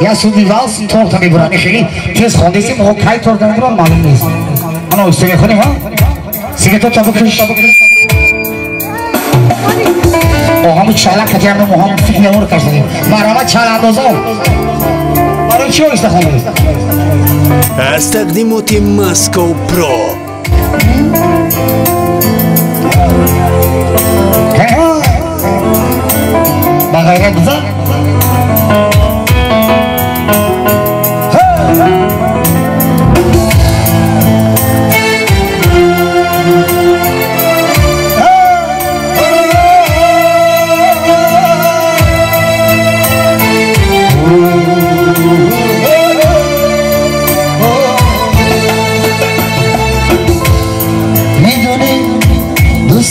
یا سودی واس تورت میبرانی خیلی تیز خوندیسیم او کای تورت میبران معلوم نیست انا استوی خونیم ها سیگه تو تابو کش او همون چالا کجا همون هم فکر نمور کشتیم مرامت چالا اندازه برای چی اوشته خونیم از تقدیمات ماسکو پرو با غیرت بزن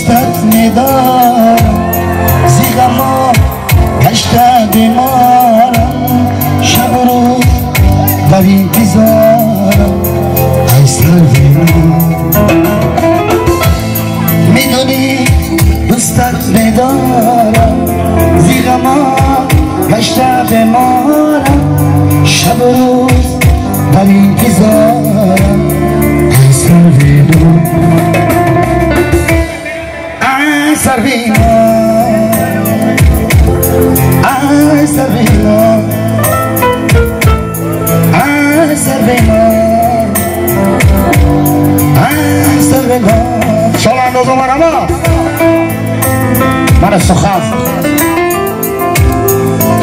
دوستت میدارم زیغما گشته بیمارم شب و روز بری بیزارم ای سروینا میدونی دوستت میدارم زیغما گشته بیمارم شب و روز بری بیزارم ای سروینا Servino, ay Servino, ay Servino, ay Servino. Solando zamanama, bana sokak.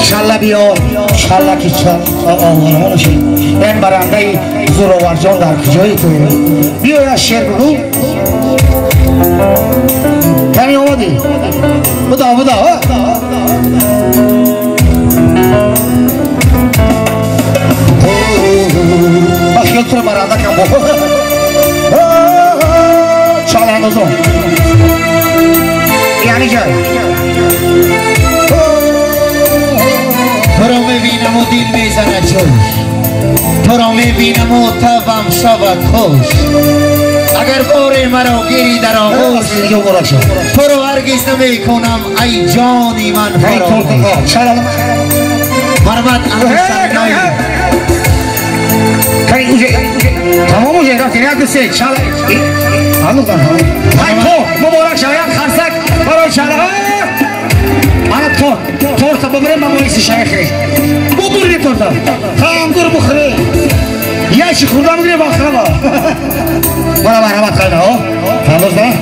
Şalla biyo, şalla kiçer. Allah'ım şey. Ben barangay zor varcan dar kiçoy tu. Biyo ya şer bu. Kami olmadı. Bu da ha. Bak götür baranda kan bu. Çalan o zaman. Yani gel. تو را میبینم و دل میزند جوش تو را میبینم و طبعم شود خوش اگر بار مرا گیری در آغوش تو رو هرگز نمیکنم ای جانی من فراموش مرمت امشنایی کاری اوجه تمام اوجه رفتی نه دوسته چاله هنوز دارم های تو مبارک شاید خرسک برای چاله انا تورتا ببرم مامویسی شایخه ببری تورتا خام دور بخوری یا چی خوردم میگیره باخرا برا مرحمت خیلی ها هنوز نه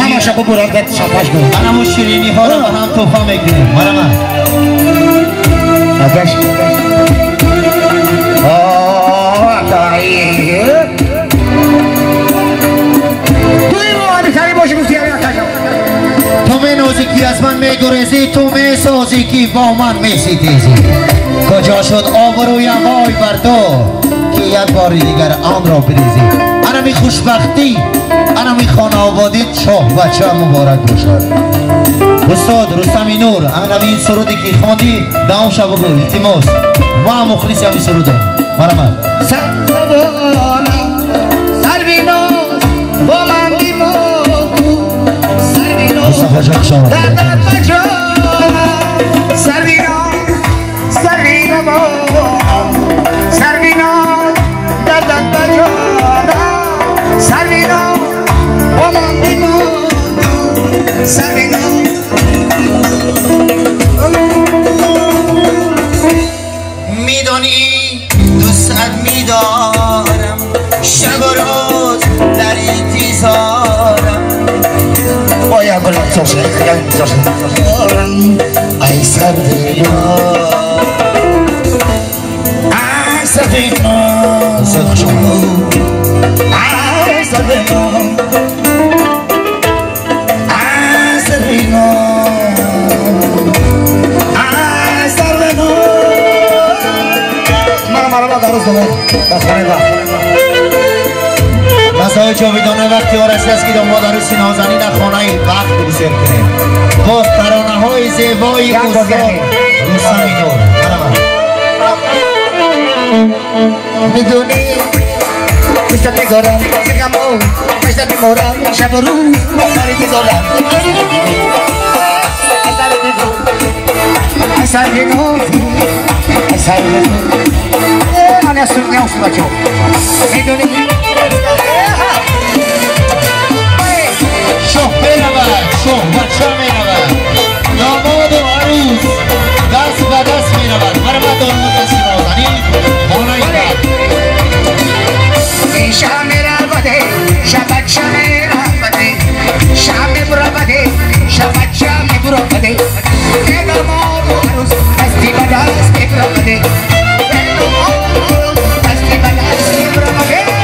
همه شب ببرم دست شپاش کنم انا مو شیرینی ها رو هم توفا میگیریم مرحمت آتش آتایی توی موانی تری باشی گفتی همین آتش تو می نوزی که از من می گریزی تو می سازی که با من می ستیزی کجا شد آبرویم وای بر تو که یک بار دیگر آن را بریزی انا می خوشبختی انا می خانوادیت شاه بچه مبارک باشد استاد رستمی نور انا این سرودی که خواندی دام شب بگو التماس ما مخلصی همی سروده مرحمت سرویناز با من بیمارو سرویناز دردت بجا سرویناز سرویناز دردت بجا سرویناز با من بیمارو سرویناز میدونی دوستت میدارم شب و روز در انتظارم باید بلند توشه ای سروینا ای سروینا ای سروینا ای سروینا ای سروینا مرا درست دارم دستانه دا مسای جاویدانه وقتی آرسی است که دنبال عروسی نازنین در خانه وقت بگذار کنیم باز ترانه های زیبایی استاد رستمی نور میدونی دوستت میگارم زیگمو مشتت میمورم شب و روز مختاری میذارم سرینو من از سرینو نیست بچه میدونی شوه برود شوه بچه میرود داماد و عروس دست به دست میرود مرمت آنمون دستی رازنی بانایی کرد شام رابطه شبت شام رابطه شام برابطه شبت شام برابطه داماد و عروس دستی به دست برابطه دستی به دست برابطه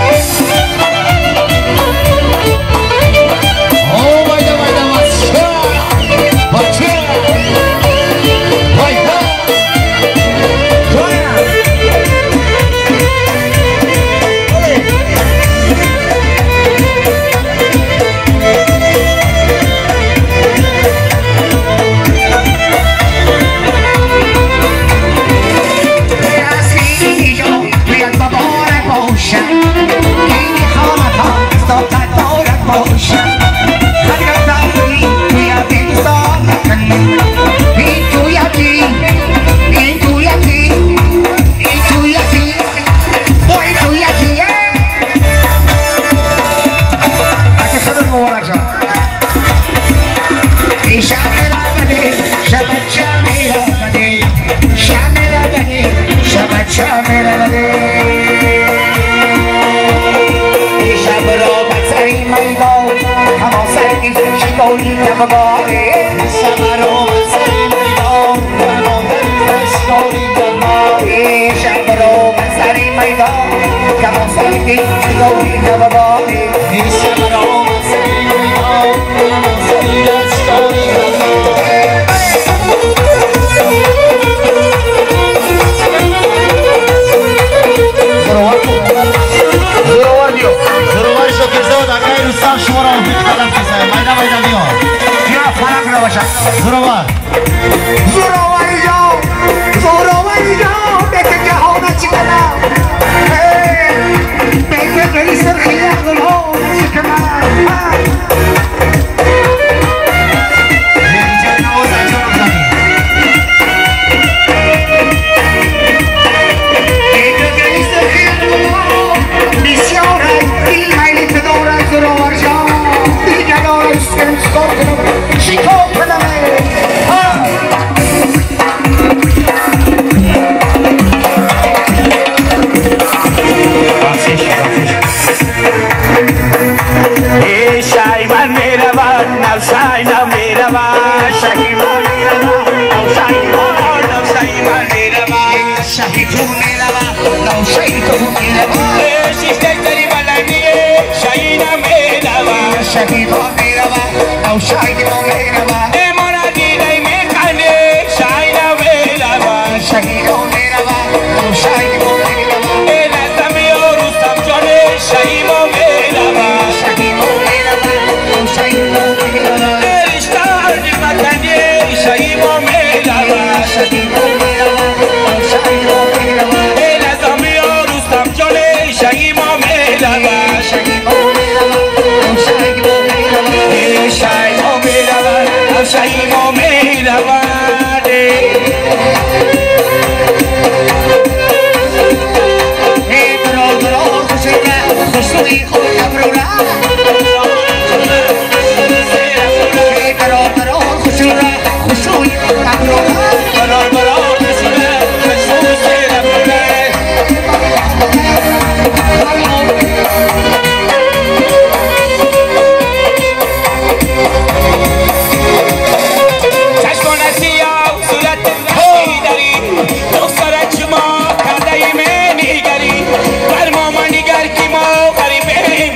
Hey!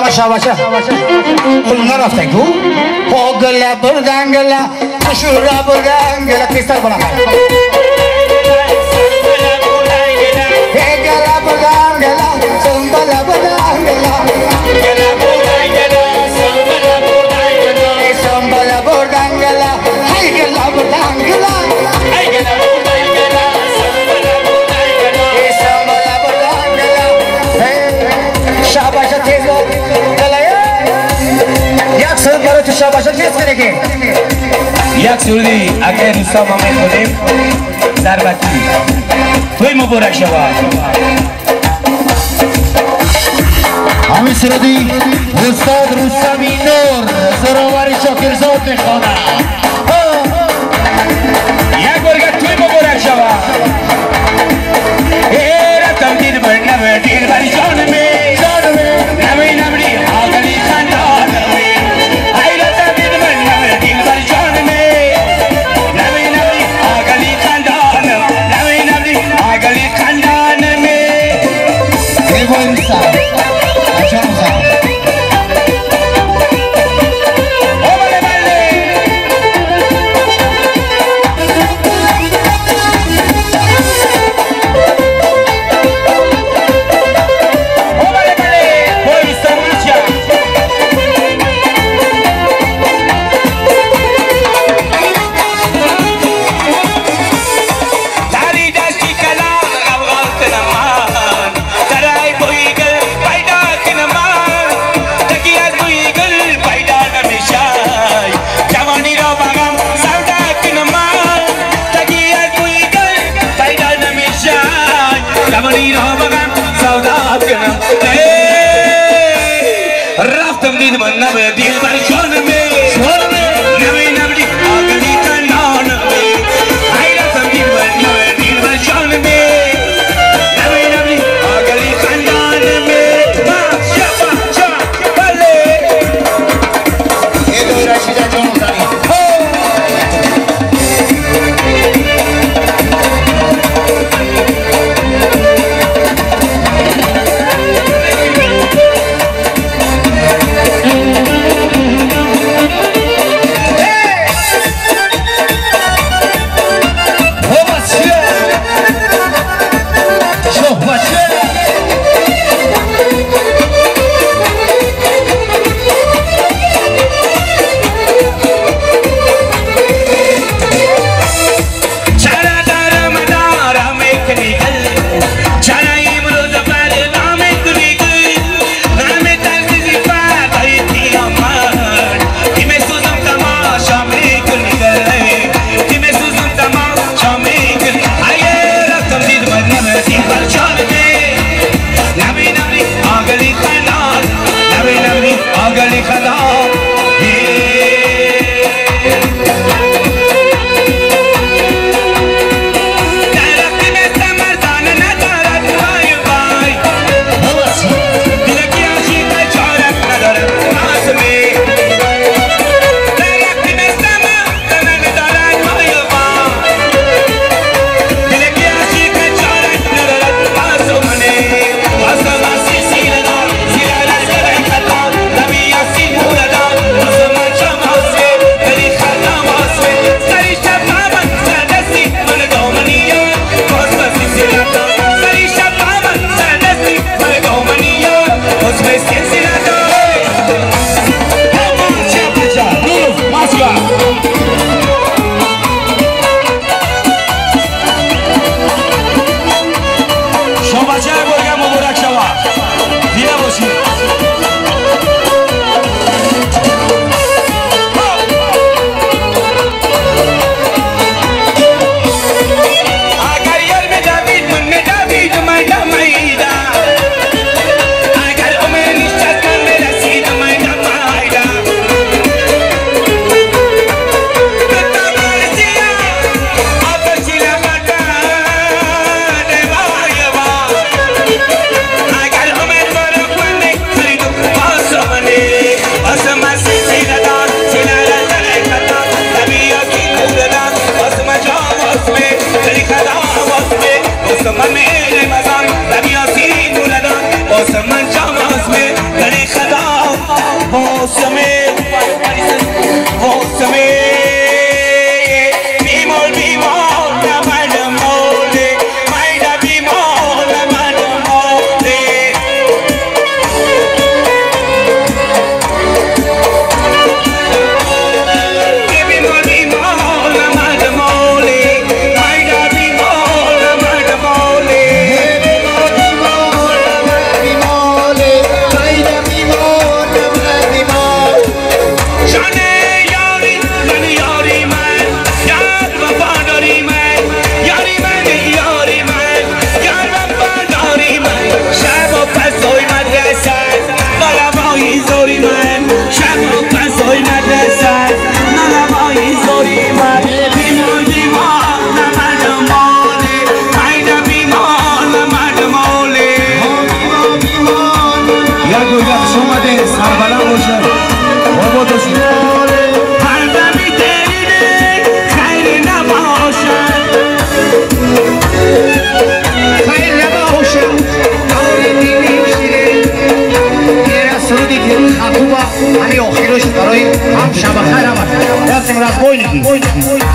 Şabaş şabaş. Bunlar hafta bu. O gele buradan gele. Şura buradan gele. Kristal bana. Gele buradan gele. Sambala buradan gele. Gele buradan gele. Sambala buradan gele. Sambala buradan gele. Hay gele buradan gele. Hay gele buradan gele. Sambala buradan gele. Sambala buradan gele. Şabaşa tez ol. یک سر برای تو شباشا چیز کنه که یک سردی اگر روستا ما میخوریم ضربتی توی مبارک شوا همین سردی استاد رستمی نور زراور شاکرزاد میخوانه یک برگه توی مبارک شوا رفتم دیر بر نبر دیر بر جانمه نمی نمری آگلی خندانمه رفتم دید من نبه دید بر جانمه نمی نبری آگلی خندانمه ای رفتم دید من نبه دید بر جانمه نمی نبری آگلی خندانمه باشا بله یه دو رشیده جانم داری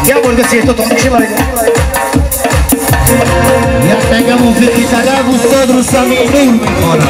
یا بولده سیرتو تونکشی برای یک تنگه موسیقی صدق استاد رستمی نور میکنه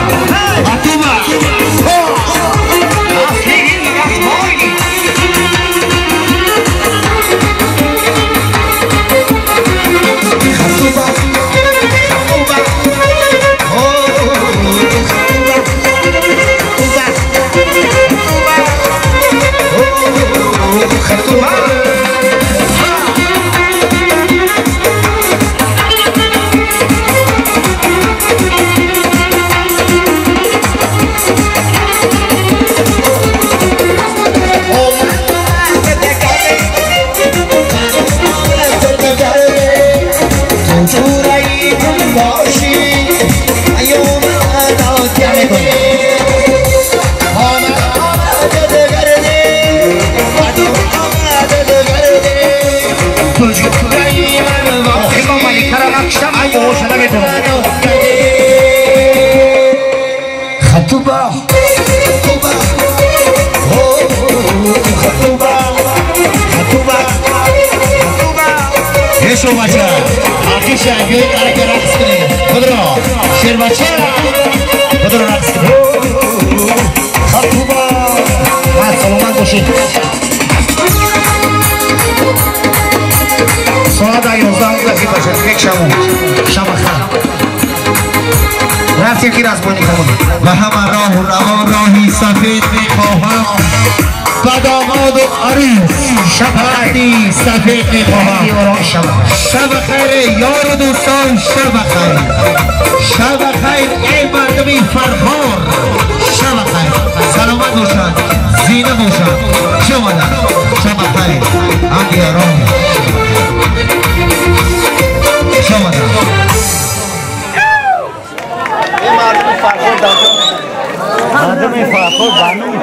حتوبه شو بچه آقی شنگوی قراره که رقص کنیم بدرو شیر بچه بدرو رقص کنیم خطوبا باید سلامت باشید ساعت 11 دقیقه باشد یک شب خر رفتیم که رزبانی کنیم و همه راه و روان راهی سفید میخواهم بداماد و عروس شبخی سفید میخواهم شب خیر یار و دوستان شب خیر ای مردمی فرخار شب خیر سلامت باشن زینه باشن شمالا شب خیر هم یاران شمالا این مردمی فرخار مردمی فرخار برنامه